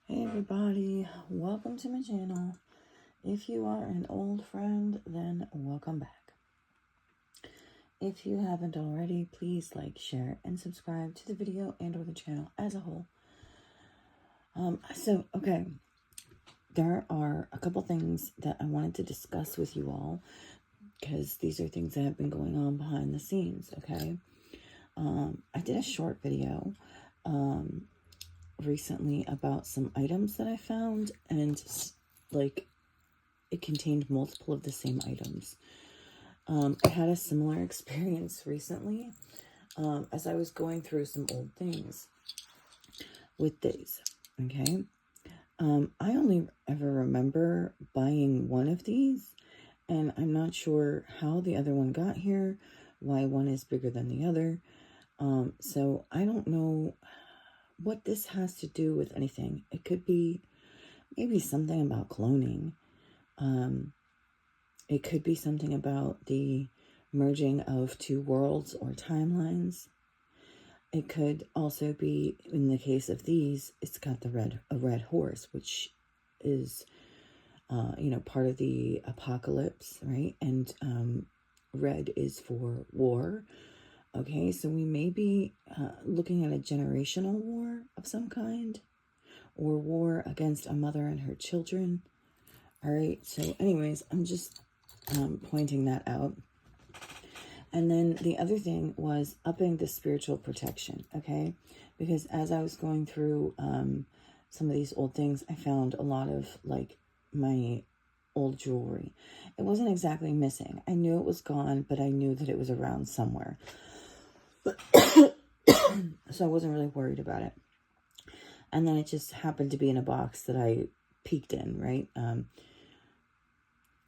Hey everybody, welcome to my channel. If you are an old friend, then welcome back. If you haven't already, please like, share, and subscribe to the video and or the channel as a whole. Okay, there are a couple things that I wanted to discuss with you all because these are things that have been going on behind the scenes, okay? I did a short video recently about some items that I found, and like it contained multiple of the same items. I had a similar experience recently as I was going through some old things with these. Okay. I only ever remember buying one of these, and I'm not sure how the other one got here, why one is bigger than the other. So I don't know what this has to do with anything. It could be maybe something about cloning. It could be something about the merging of two worlds or timelines. It could also be, in the case of these, it's got a red horse, which is, part of the apocalypse, right? And red is for war. Okay, so we may be looking at a generational war of some kind, or war against a mother and her children. All right, so anyways, I'm just pointing that out. And then the other thing was upping the spiritual protection, okay? Because as I was going through some of these old things, I found a lot of like my old jewelry. It wasn't exactly missing. I knew it was gone, but I knew that it was around somewhere. So I wasn't really worried about it. And then it just happened to be in a box that I peeked in, right?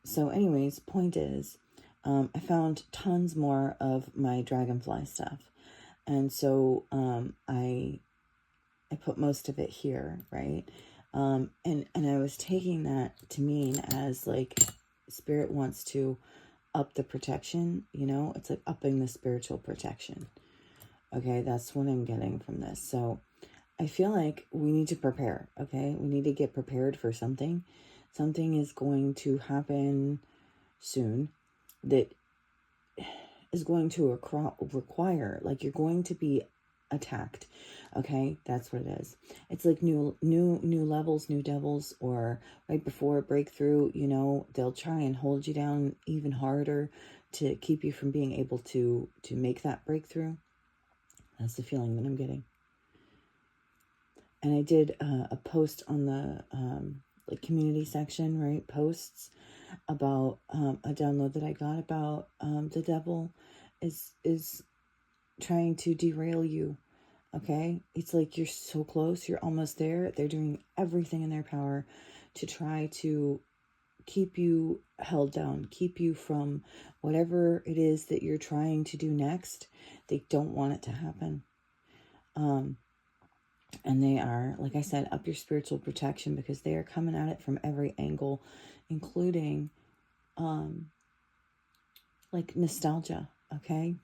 So anyways, point is, I found tons more of my dragonfly stuff. And so I put most of it here, right? And I was taking that to mean as like spirit wants to up the protection, it's like upping the spiritual protection. Okay, that's what I'm getting from this. So I feel like we need to prepare, okay? We need to get prepared for something. Something is going to happen soon that is going to require, like, you're going to be attacked. Okay, that's what it is. It's like new levels, new devils, or right before a breakthrough, they'll try and hold you down even harder to keep you from being able to make that breakthrough. That's the feeling that I'm getting. And I did a post on the community section, right? Posts about a download that I got about the devil is trying to derail you. Okay, it's like you're so close, you're almost there. They're doing everything in their power to try to keep you held down, keep you from whatever it is that you're trying to do next. They don't want it to happen. And they are, like I said, up your spiritual protection, because they are coming at it from every angle, including like nostalgia. Okay,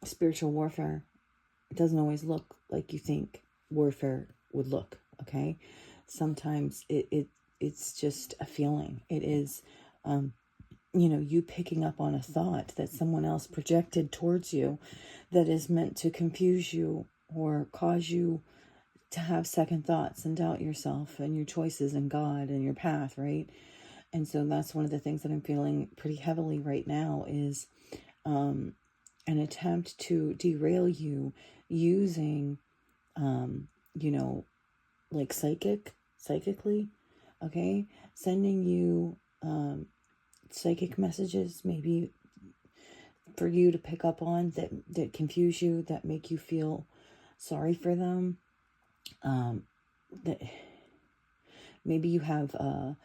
spiritual warfare, it doesn't always look like you think warfare would look. Okay, sometimes it's just a feeling. It is you picking up on a thought that someone else projected towards you that is meant to confuse you or cause you to have second thoughts and doubt yourself and your choices and God and your path, right? And so that's one of the things that I'm feeling pretty heavily right now is an attempt to derail you using, like psychically, okay? Sending you psychic messages, maybe for you to pick up on that confuse you, that make you feel sorry for them. That maybe you have a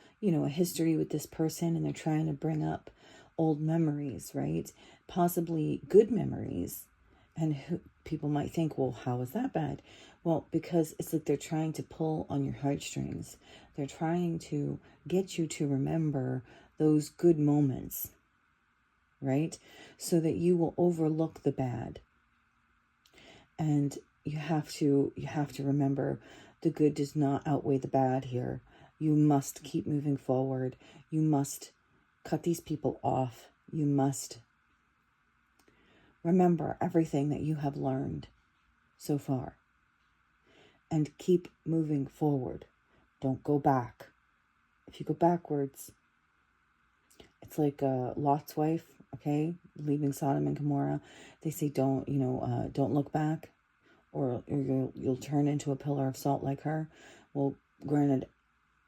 history with this person and they're trying to bring up old memories, right? Possibly good memories. And people might think, well, how is that bad? Well, because it's like they're trying to pull on your heartstrings. They're trying to get you to remember those good moments, right? So that you will overlook the bad. And, you have to remember the good does not outweigh the bad here. You must keep moving forward. You must cut these people off. You must remember everything that you have learned so far and keep moving forward. Don't go back. If you go backwards, it's like Lot's wife, okay, leaving Sodom and Gomorrah. They say don't look back, or you'll turn into a pillar of salt like her. Well, granted,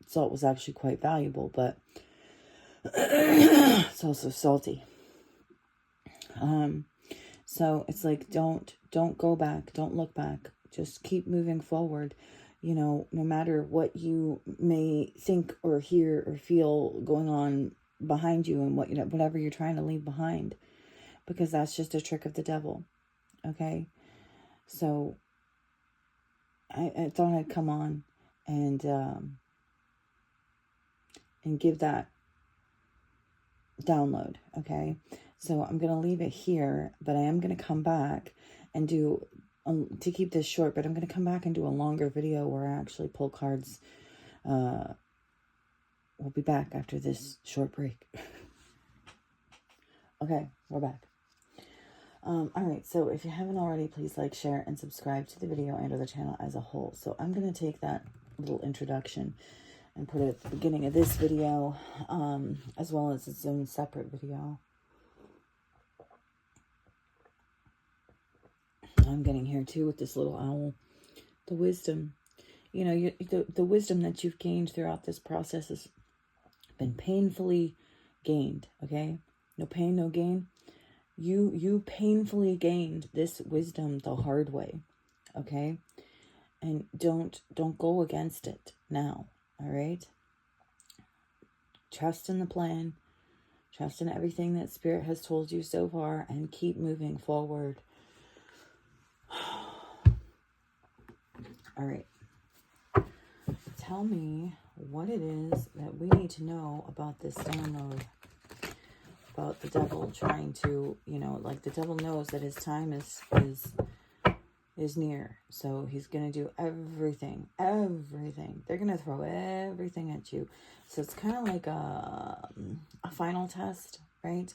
salt was actually quite valuable, but it's also salty. So it's like, don't go back. Don't look back. Just keep moving forward. No matter what you may think or hear or feel going on behind you and whatever you're trying to leave behind, because that's just a trick of the devil. Okay. So I thought I'd come on and give that download. Okay. So I'm going to leave it here, but I am going to come back and do, to keep this short, but I'm going to come back and do a longer video where I actually pull cards. We'll be back after this short break. Okay, we're back. All right, so if you haven't already, please like, share, and subscribe to the video and or the channel as a whole. So I'm going to take that little introduction and put it at the beginning of this video, as well as its own separate video. I'm getting here too with this little owl. The wisdom, the wisdom that you've gained throughout this process has been painfully gained. Okay, no pain, no gain. You painfully gained this wisdom the hard way. Okay, and don't go against it now. All right. Trust in the plan. Trust in everything that Spirit has told you so far, and keep moving forward. All right. Tell me what it is that we need to know about this download. About the devil trying to, like the devil knows that his time is near. So he's going to do everything. They're going to throw everything at you. So it's kind of like a final test, right?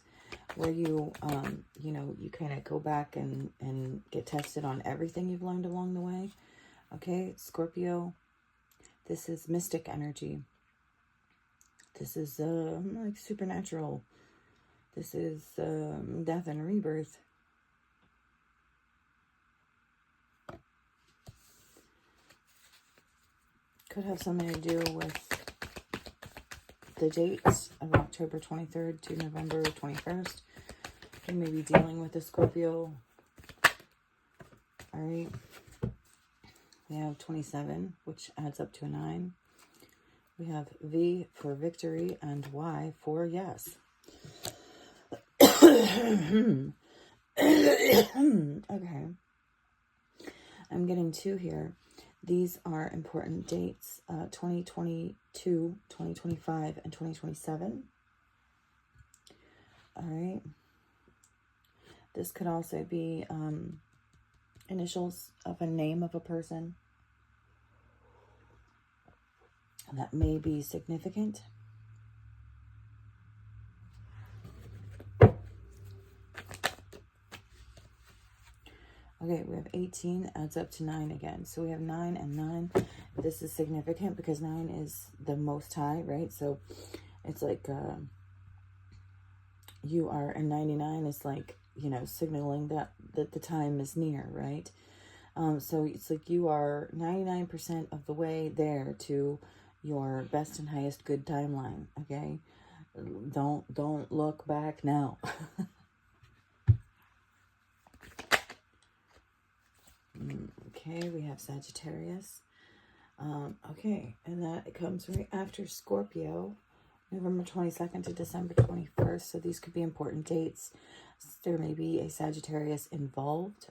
Where you kind of go back and get tested on everything you've learned along the way. Okay, Scorpio, this is mystic energy. This is like supernatural. This is death and rebirth. Could have something to do with the dates of October 23rd to November 21st. You may be dealing with a Scorpio. All right. We have 27, which adds up to a 9. We have V for victory and Y for yes. Okay. I'm getting 2 here. These are important dates, 2022, 2025, and 2027. All right. This could also be initials of a name of a person that may be significant. Okay, we have 18, adds up to 9 again. So we have 9 and 9. This is significant because 9 is the most high, right? So it's like you are, and 99 is like, signaling that the time is near, right? So it's like you are 99% of the way there to your best and highest good timeline, okay? Don't look back now. Okay, we have Sagittarius. Okay, and that comes right after Scorpio, November 22nd to December 21st. So these could be important dates. There may be a Sagittarius involved.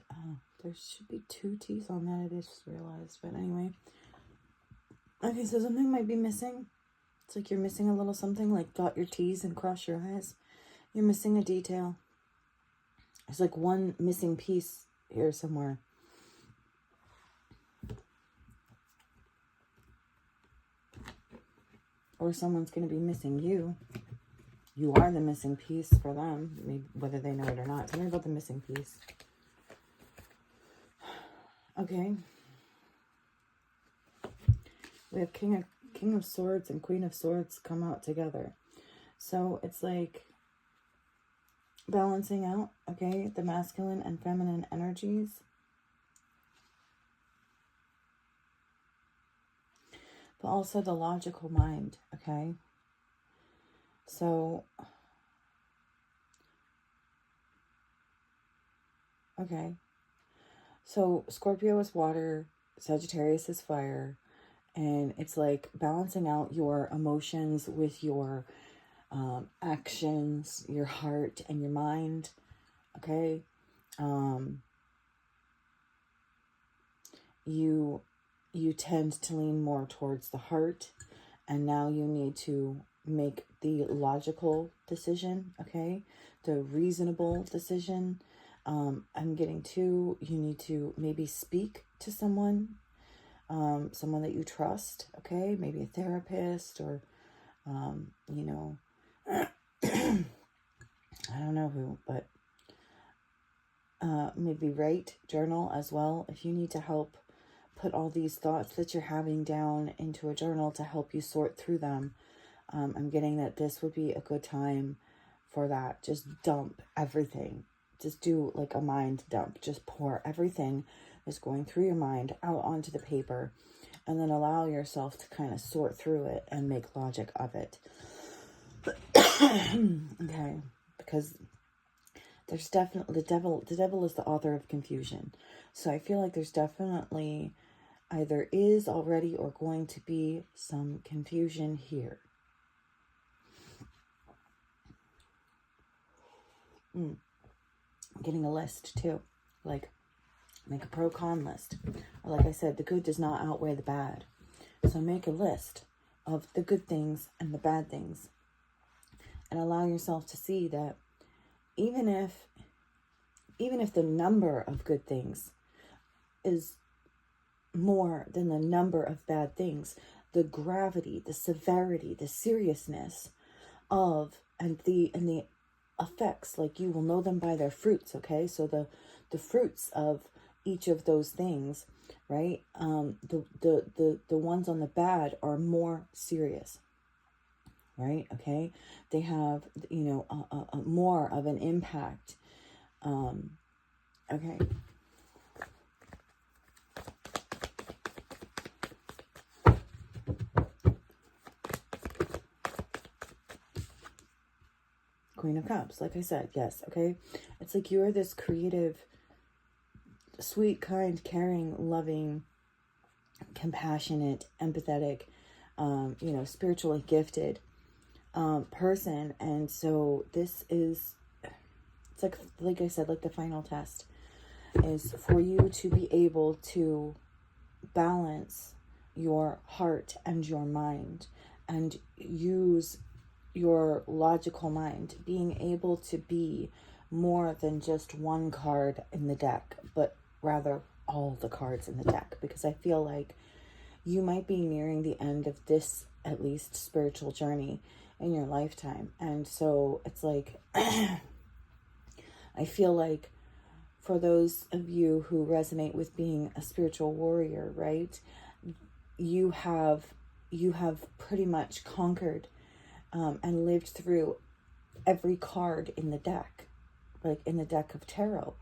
There should be 2 T's on that, I just realized. But anyway. Okay, so something might be missing. It's like you're missing a little something, like dot your T's and cross your I's. You're missing a detail. There's like one missing piece here somewhere. or someone's going to be missing you. You are the missing piece for them, maybe, whether they know it or not. Tell me about the missing piece. Okay. We have King of Swords and Queen of Swords come out together. So it's like balancing out, okay, the masculine and feminine energies. But also the logical mind, okay? So, okay. So Scorpio is water, Sagittarius is fire, and it's like balancing out your emotions with your actions, your heart and your mind, okay? You tend to lean more towards the heart, and now you need to make the logical decision, okay? The reasonable decision. I'm getting to, you need to maybe speak to someone, someone that you trust, okay? Maybe a therapist or, you know, I don't know who, but maybe write, journal as well. If you need to help put all these thoughts that you're having down into a journal to help you sort through them, I'm getting that this would be a good time for that. Just dump everything. Just do like a mind dump. Just pour everything that's going through your mind out onto the paper, and then allow yourself to kind of sort through it and make logic of it. Okay, because there's definitely the devil is the author of confusion. So I feel like there's definitely either is already or going to be some confusion here. I'm getting a list too, like make a pro-con list. Or like I said, the good does not outweigh the bad. So make a list of the good things and the bad things, and allow yourself to see that even if the number of good things is more than the number of bad things, the gravity, the severity, the seriousness of and the effects, like you will know them by their fruits, okay? So the fruits of each of those things, right? The ones on the bad are more serious, right? Okay, they have, you know, a more of an impact. Okay. Queen of Cups, like I said, yes, okay? It's like you are this creative, sweet, kind, caring, loving, compassionate, empathetic, you know, spiritually gifted person. And so this is, it's like I said, like the final test is for you to be able to balance your heart and your mind and use your logical mind, being able to be more than just one card in the deck, but rather all the cards in the deck, because I feel like you might be nearing the end of this, at least, spiritual journey in your lifetime. And so it's like, I feel like for those of you who resonate with being a spiritual warrior, right, you have pretty much conquered and lived through every card in the deck, like in the deck of tarot.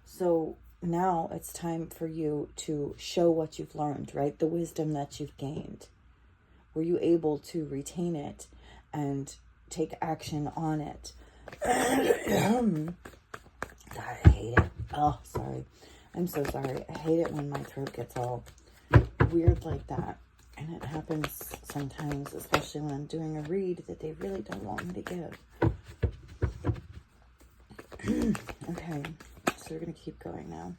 So now it's time for you to show what you've learned, right? The wisdom that you've gained. Were you able to retain it and take action on it? God, I hate it. Oh, sorry. I'm so sorry. I hate it when my throat gets all weird like that. And it happens sometimes, especially when I'm doing a read that they really don't want me to give. Okay, so we're going to keep going now.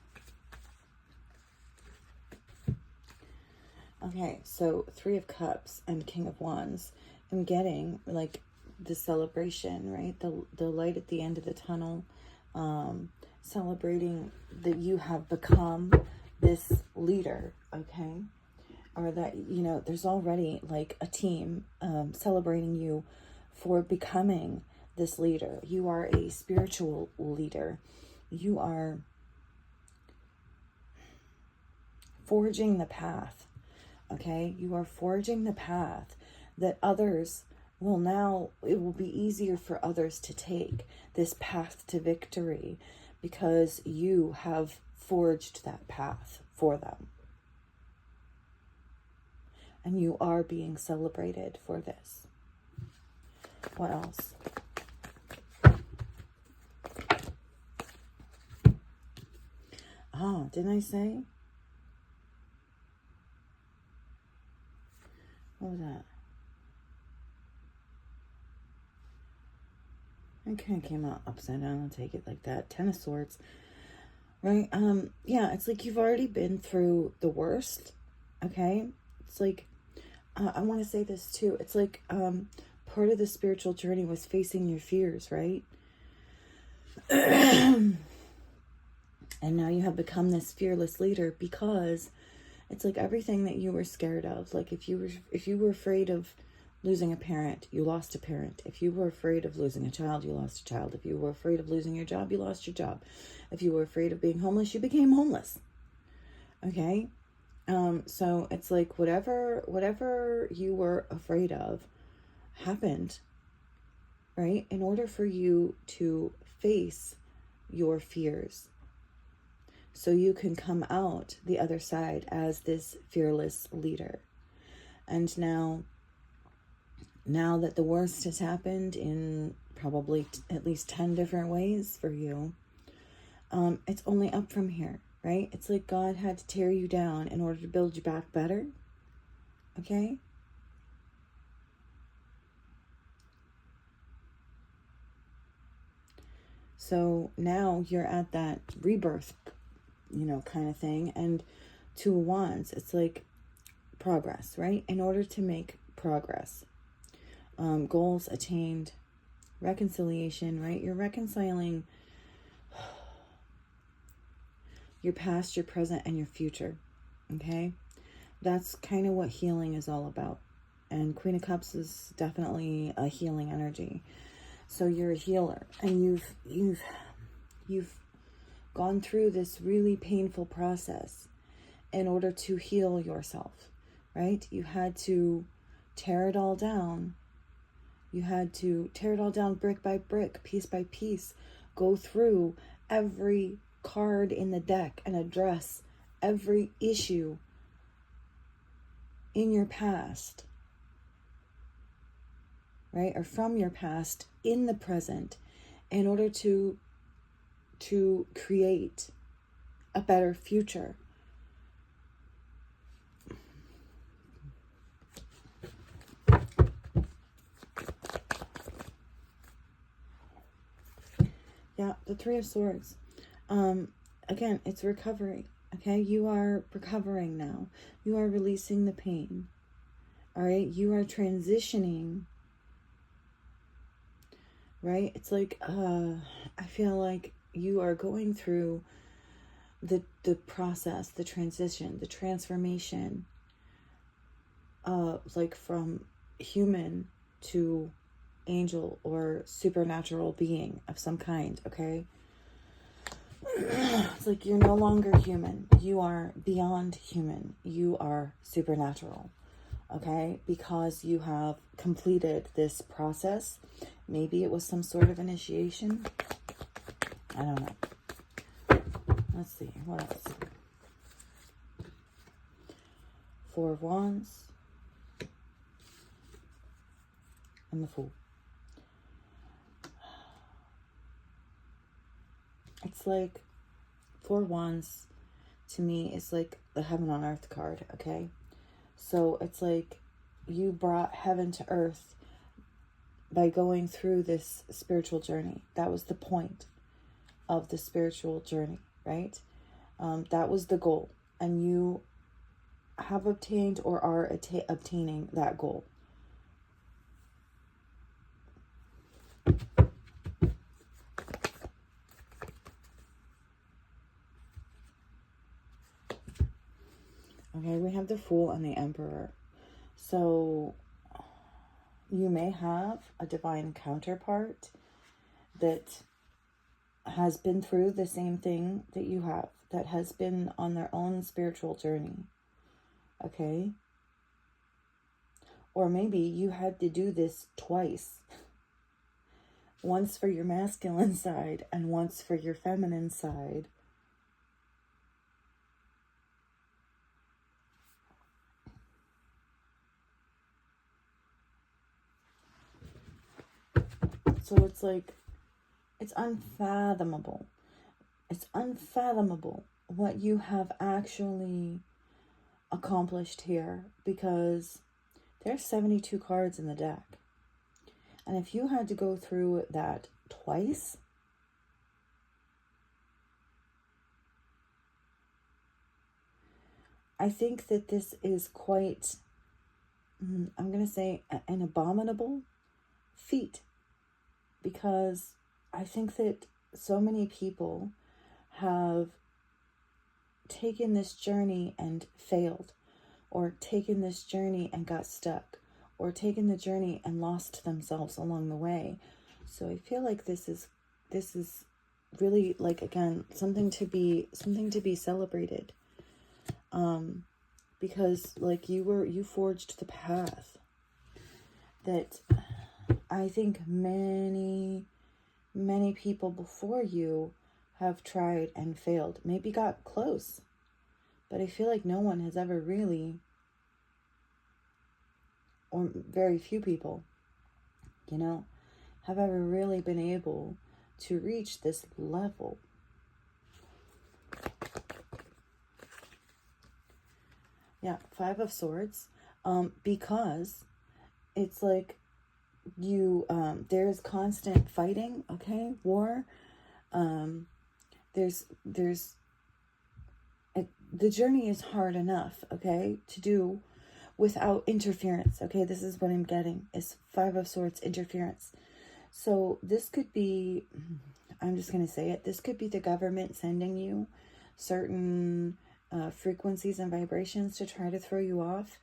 Okay, so 3 of Cups and King of Wands. I'm getting, like, the celebration, right? The light at the end of the tunnel. Celebrating that you have become this leader, okay? or that, you know, there's already like a team celebrating you for becoming this leader. You are a spiritual leader. You are forging the path, okay? You are forging the path that others will now, it will be easier for others to take this path to victory because you have forged that path for them. And you are being celebrated for this. What else? Ah, didn't I say? What was that? It kind of came out upside down. I'll take it like that. Ten of Swords. Right? Yeah, it's like you've already been through the worst. Okay? It's like, I want to say this too. It's like, part of the spiritual journey was facing your fears, right? And now you have become this fearless leader because it's like everything that you were scared of. Like if you were afraid of losing a parent, you lost a parent. If you were afraid of losing a child, you lost a child. If you were afraid of losing your job, you lost your job. If you were afraid of being homeless, you became homeless. Okay? So it's like whatever you were afraid of happened, right? In order for you to face your fears, so you can come out the other side as this fearless leader. And now that the worst has happened in probably at least 10 different ways for you, it's only up from here, right? It's like God had to tear you down in order to build you back better. Okay? So now you're at that rebirth, you know, kind of thing. And Two of Wands, it's like progress, right? In order to make progress, goals attained, reconciliation, right? You're reconciling your past, your present, and your future. Okay? That's kind of what healing is all about. And Queen of Cups is definitely a healing energy. So you're a healer, and you've gone through this really painful process in order to heal yourself, right? You had to tear it all down. You had to tear it all down brick by brick, piece by piece, go through every card in the deck and address every issue in your past, right? Or from your past in the present in order to create a better future. Yeah, the Three of Swords. Again, it's recovery. Okay, you are recovering now. You are releasing the pain. All right, you are transitioning. Right? It's like, I feel like you are going through the process, the transition, the transformation, like from human to angel or supernatural being of some kind, okay? It's like you're no longer human. You are beyond human. You are supernatural, okay? Because you have completed this process. Maybe it was some sort of initiation. I don't know. Let's see. What else? Four of Wands. And the Fool. It's like Four of Wands to me is like the heaven on earth card, okay? So it's like you brought heaven to earth by going through this spiritual journey. That was the point of the spiritual journey, right? That was the goal. And you have obtained or are obtaining that goal. Okay, we have the Fool and the Emperor. So you may have a divine counterpart that has been through the same thing that you have, that has been on their own spiritual journey. Okay? Or maybe you had to do this twice. Once for your masculine side and once for your feminine side. So it's like, it's unfathomable. It's unfathomable what you have actually accomplished here, because there's 72 cards in the deck. And if you had to go through that twice, I think that this is quite, I'm going to say, an abominable feat. Because I think that so many people have taken this journey and failed, or taken this journey and got stuck, or taken the journey and lost themselves along the way. So I feel like this is really, like, again, something to be celebrated. Because like you forged the path that I think many people before you have tried and failed, maybe got close, but I feel like no one has ever really, or very few people, have ever really been able to reach this level. Yeah, Five of Swords, because it's like there's constant fighting, okay, war. The journey is hard enough, okay, to do without interference, okay. This is what I'm getting, is Five of Swords, interference. So this could be, I'm just going to say it, this could be the government sending you certain frequencies and vibrations to try to throw you off.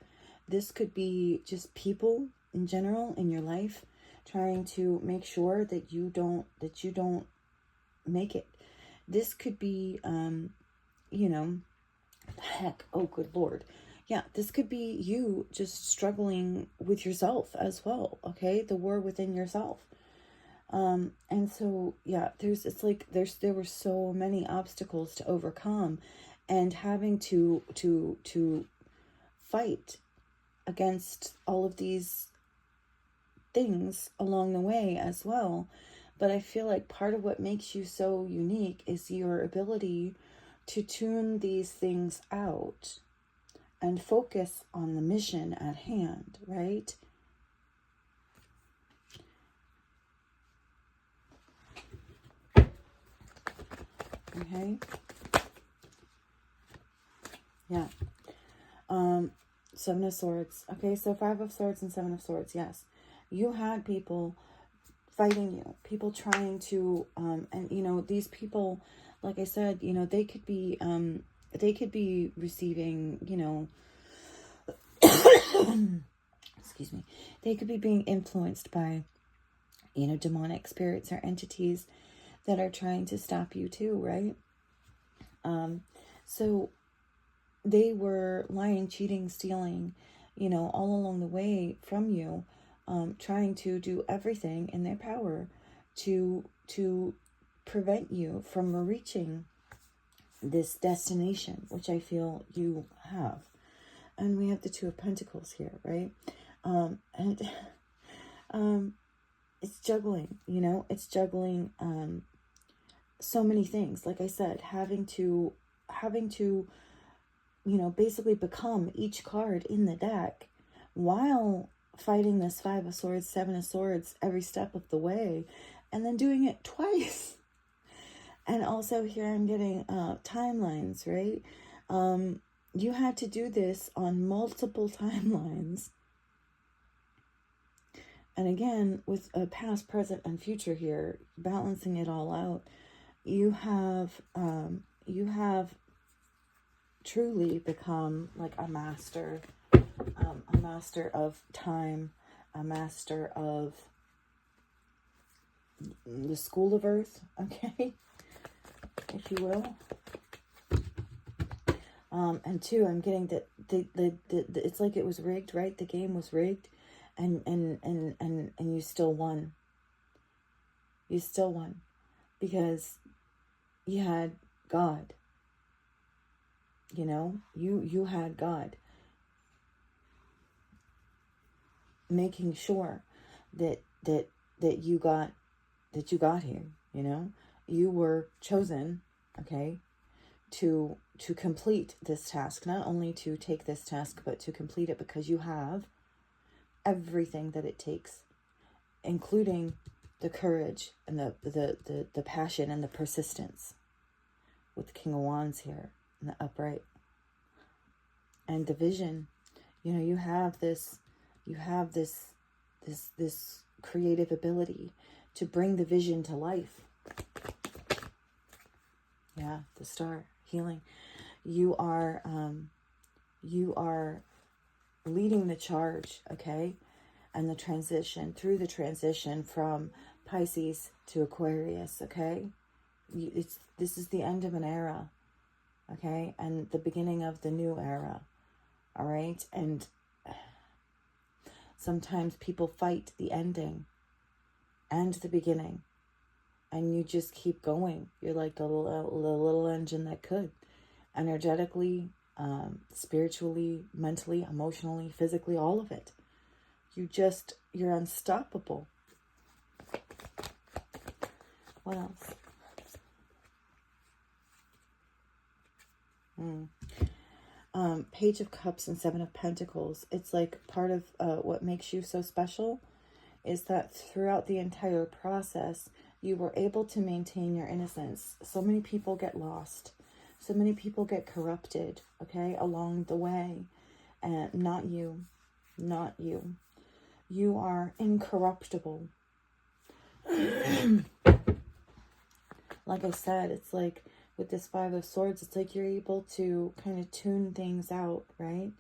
This could be just people in general in your life trying to make sure that you don't make it. This could be heck, oh good Lord, yeah, this could be you just struggling with yourself as well, okay, the war within yourself. And so yeah, there were so many obstacles to overcome, and having to fight against all of these things along the way as well. But I feel like part of what makes you so unique is your ability to tune these things out and focus on the mission at hand, right? Okay. Yeah. Seven of Swords. Okay, so Five of Swords and Seven of Swords. Yes. You had people fighting you, people trying to, and these people, like I said, they could be receiving, excuse me, they could be being influenced by, demonic spirits or entities that are trying to stop you too, right? So they were lying, cheating, stealing, all along the way from you, trying to do everything in their power to prevent you from reaching this destination, which I feel you have. And we have the Two of Pentacles here, right? And it's juggling, it's juggling so many things. Like I said, having to basically become each card in the deck while fighting this Five of Swords, Seven of Swords every step of the way, and then doing it twice. And also here I'm getting timelines, right? You had to do this on multiple timelines. And again, with a past, present, and future here, balancing it all out, you have truly become like a master of time, a master of the school of earth, okay, if you will. And two, I'm getting that the it's like it was rigged, right? The game was rigged, and you still won. You still won because you had God. You know, you had God making sure that you got here. You know, you were chosen, okay, to complete this task, not only to take this task, but to complete it, because you have everything that it takes, including the courage and the passion and the persistence with the King of Wands here and the upright. And the vision, you know, you have this creative ability to bring the vision to life. Yeah, the star, healing. You are leading the charge, okay? And the transition, through the transition from Pisces to Aquarius, okay? This is the end of an era, okay? And the beginning of the new era, all right? And sometimes people fight the ending and the beginning, and you just keep going. You're like the little engine that could. Energetically, spiritually, mentally, emotionally, physically, all of it. You're unstoppable. What else? Page of Cups and Seven of Pentacles. It's like part of what makes you so special is that throughout the entire process, you were able to maintain your innocence. So many people get lost. So many people get corrupted, okay, along the way. And not you. Not you. You are incorruptible. Like I said, it's like with this Five of Swords, it's like you're able to kind of tune things out, right?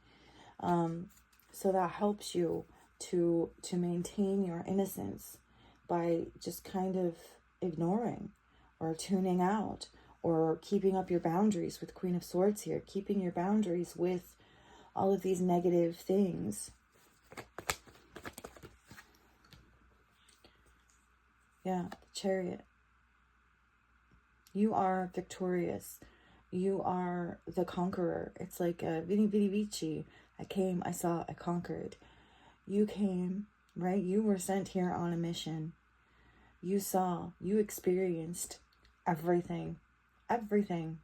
So that helps you to maintain your innocence by just kind of ignoring or tuning out or keeping up your boundaries with Queen of Swords here, keeping your boundaries with all of these negative things. Yeah, Chariot. You are victorious. You are the conqueror. It's like a vidi, vidi, vici. I came, I saw, I conquered. You came, right? You were sent here on a mission. You saw, you experienced everything. Everything.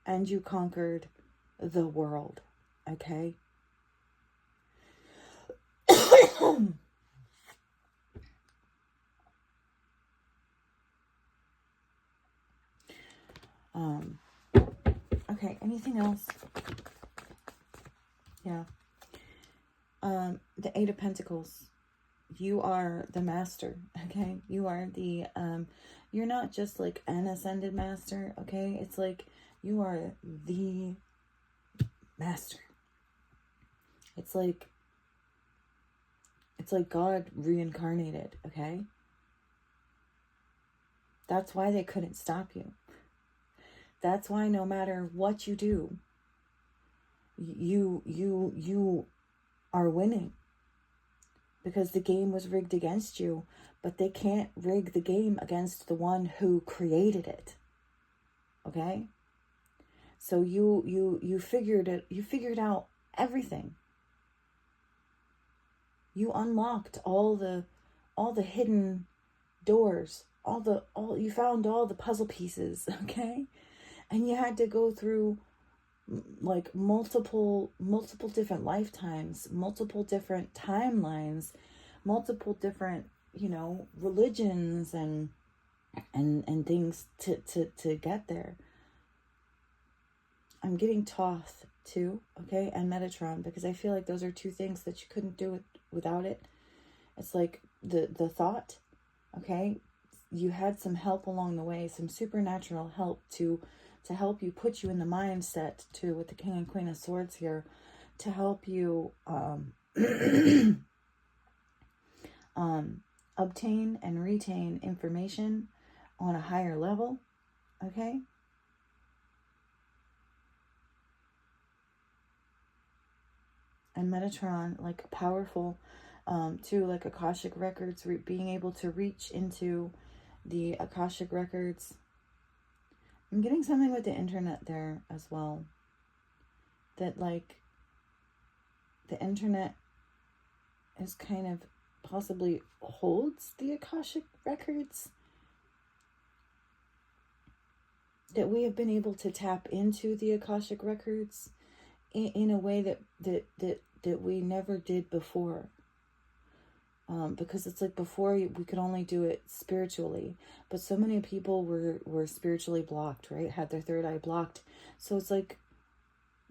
And you conquered the world. Okay? Okay, anything else? Yeah. The Eight of Pentacles. You are the master, okay? You are the, you're not just like an ascended master, okay? It's like you are the master. It's like God reincarnated, okay? That's why they couldn't stop you. That's why no matter what you do, you are winning. Because the game was rigged against you, but they can't rig the game against the one who created it. Okay? So you figured out everything. You unlocked all the hidden doors, you found all the puzzle pieces, okay? And you had to go through like multiple different lifetimes, multiple different timelines, multiple different, religions and things to get there. I'm getting Thoth too, okay, and Metatron, because I feel like those are two things that you couldn't do without it. It's like the thought, okay, you had some help along the way, some supernatural help to help you, put you in the mindset to, with the King and Queen of Swords here, to help you obtain and retain information on a higher level, okay? And Metatron, like powerful, too, like Akashic Records, being able to reach into the Akashic Records. I'm getting something with the internet there as well. That, like, the internet is kind of possibly holds the Akashic Records. That we have been able to tap into the Akashic Records in a way that we never did before. Because it's like before we could only do it spiritually, but so many people were spiritually blocked, right? Had their third eye blocked. So it's like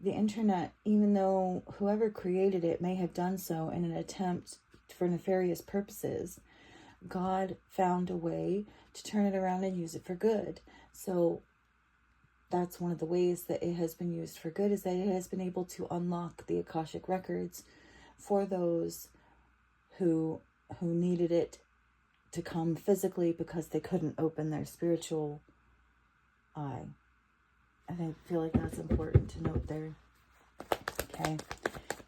the internet, even though whoever created it may have done so in an attempt for nefarious purposes, God found a way to turn it around and use it for good. So that's one of the ways that it has been used for good, is that it has been able to unlock the Akashic Records for those who needed it to come physically because they couldn't open their spiritual eye. I feel like that's important to note there. Okay.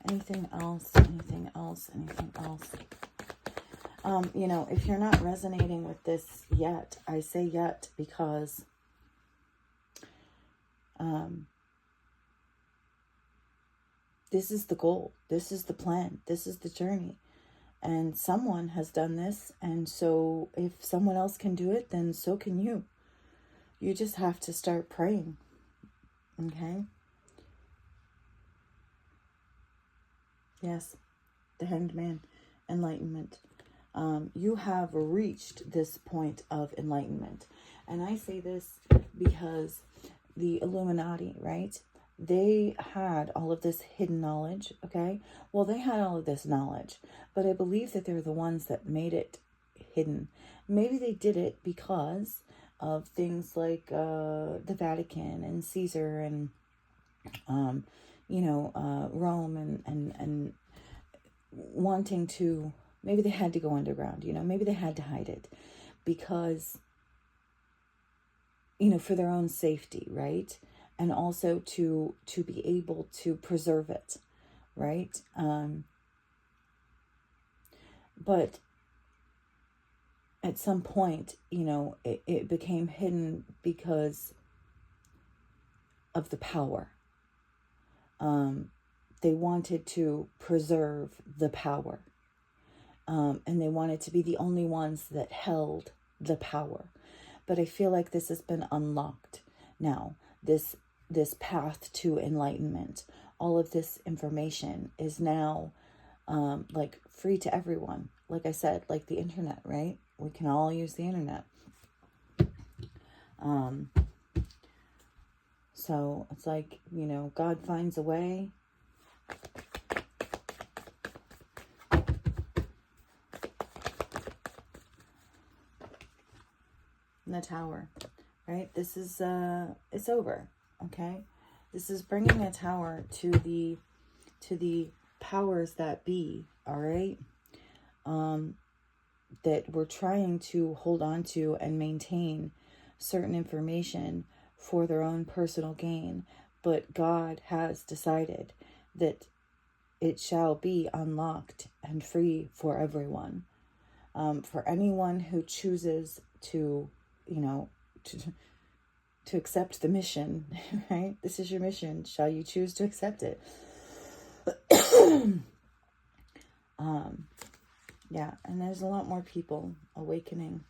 Anything else? Anything else? Anything else? You know, if you're not resonating with this yet, I say yet because this is the goal. This is the plan. This is the journey. And someone has done this. And so if someone else can do it, then so can you. You just have to start praying. Okay? Yes. The Hanged Man. Enlightenment. You have reached this point of enlightenment. And I say this because the Illuminati, right? They had all of this hidden knowledge, okay? Well, they had all of this knowledge, but I believe that they're the ones that made it hidden. Maybe they did it because of things like the Vatican and Caesar and, Rome and wanting to, maybe they had to go underground, maybe they had to hide it because, for their own safety, right? And also to be able to preserve it, right? But at some point, it became hidden because of the power. They wanted to preserve the power. And they wanted to be the only ones that held the power. But I feel like this has been unlocked now. This path to enlightenment, all of this information is now like free to everyone. Like I said, like the internet, right? We can all use the internet. So it's like, God finds a way. In the Tower, right? This is, it's over. Okay, this is bringing a tower to the powers that be. All right, that we're trying to hold on to and maintain certain information for their own personal gain, but God has decided that it shall be unlocked and free for everyone. For anyone who chooses to, to accept the mission, right? This is your mission. Shall you choose to accept it? Yeah, and there's a lot more people awakening.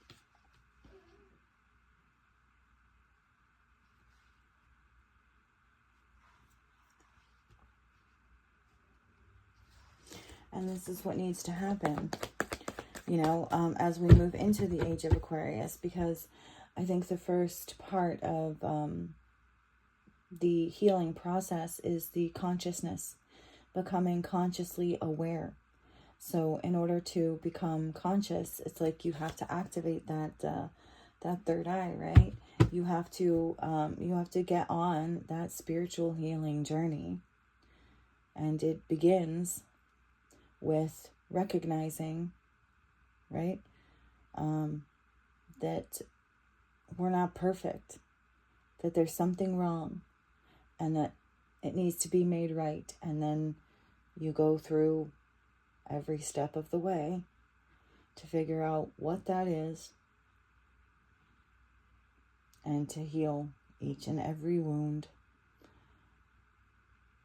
And this is what needs to happen, as we move into the age of Aquarius, because I think the first part of the healing process is the consciousness, becoming consciously aware. So in order to become conscious, it's like you have to activate that that third eye, right? You have to get on that spiritual healing journey. And it begins with recognizing, right, that we're not perfect, that there's something wrong, and that it needs to be made right. And then you go through every step of the way to figure out what that is and to heal each and every wound,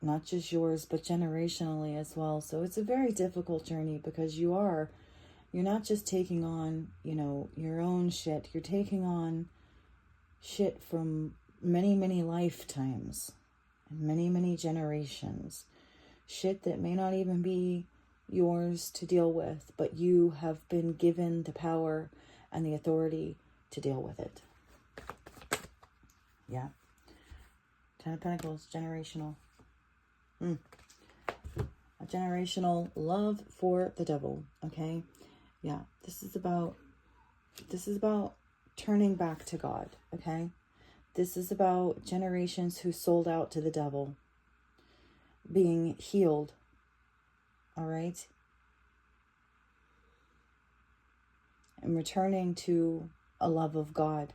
not just yours, but generationally as well. So it's a very difficult journey because you're not just taking on, your own shit. You're taking on shit from many, many lifetimes and many, many generations. Shit that may not even be yours to deal with, but you have been given the power and the authority to deal with it. Yeah. Ten of Pentacles, generational. A generational love for the devil, okay? Yeah, this is about turning back to God, okay? This is about generations who sold out to the devil being healed, all right? And returning to a love of God,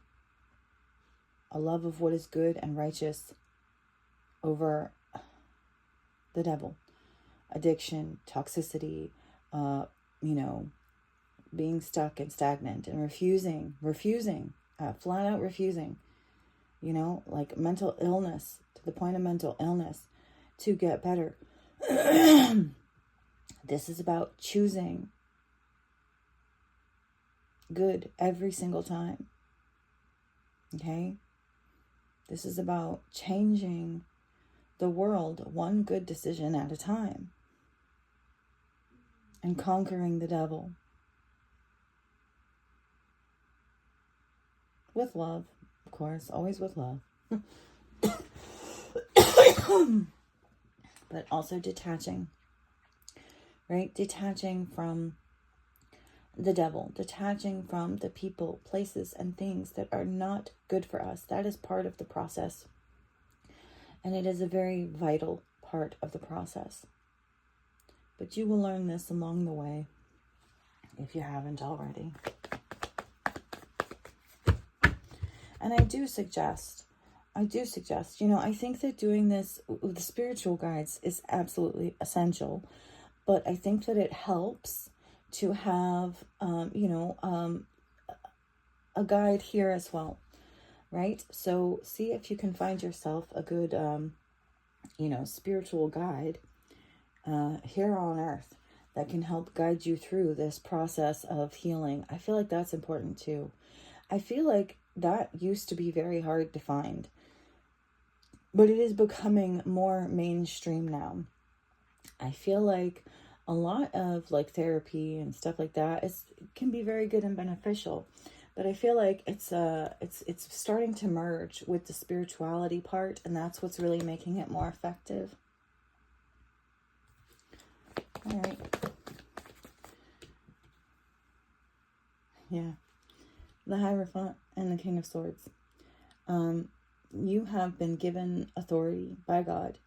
a love of what is good and righteous over the devil, addiction, toxicity, being stuck and stagnant and refusing, flat out refusing, like mental illness, to the point of mental illness, to get better. This is about choosing good every single time. Okay? This is about changing the world one good decision at a time and conquering the devil with love, of course, always with love. But also detaching, right? Detaching from the devil, detaching from the people, places, and things that are not good for us. That is part of the process. And it is a very vital part of the process. But you will learn this along the way, if you haven't already. And I do suggest, I think that doing this with the spiritual guides is absolutely essential. But I think that it helps to have, a guide here as well, right? So see if you can find yourself a good, spiritual guide here on earth that can help guide you through this process of healing. I feel like that's important too. I feel like that used to be very hard to find, but it is becoming more mainstream now. I feel like a lot of like therapy and stuff like that can be very good and beneficial, but I feel like it's starting to merge with the spirituality part, and that's what's really making it more effective. All right. Yeah. The Hierophant and the King of Swords. You have been given authority by God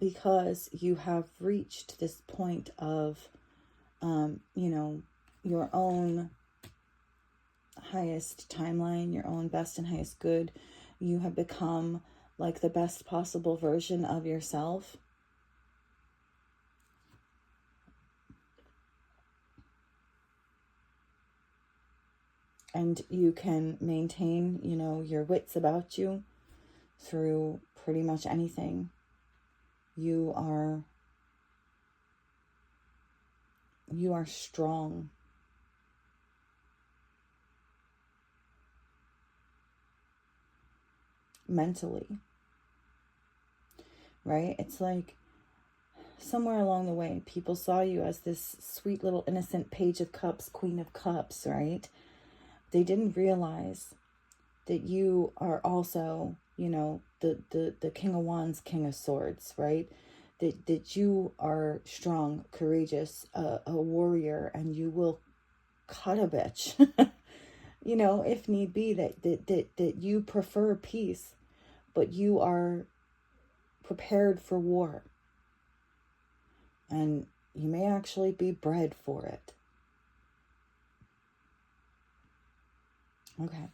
because you have reached this point of, your own highest timeline, your own best and highest good. You have become like the best possible version of yourself. And you can maintain, your wits about you through pretty much anything. You are strong. Mentally. Right? It's like somewhere along the way, people saw you as this sweet little innocent Page of Cups, Queen of Cups, right? They didn't realize that you are also, the King of Wands, King of Swords, right? That you are strong, courageous, a warrior, and you will cut a bitch, you know, if need be, that you prefer peace, but you are prepared for war. And you may actually be bred for it. Okay.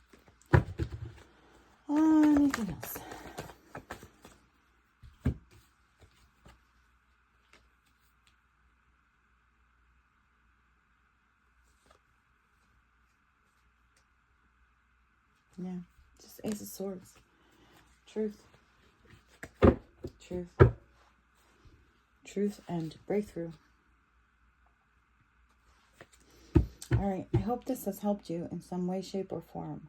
Anything else? Yeah, just Ace of Swords. Truth. Truth. Truth and breakthrough. All right, I hope this has helped you in some way, shape, or form.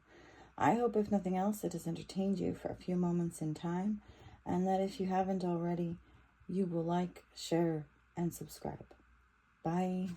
I hope, if nothing else, it has entertained you for a few moments in time, and that if you haven't already, you will like, share, and subscribe. Bye.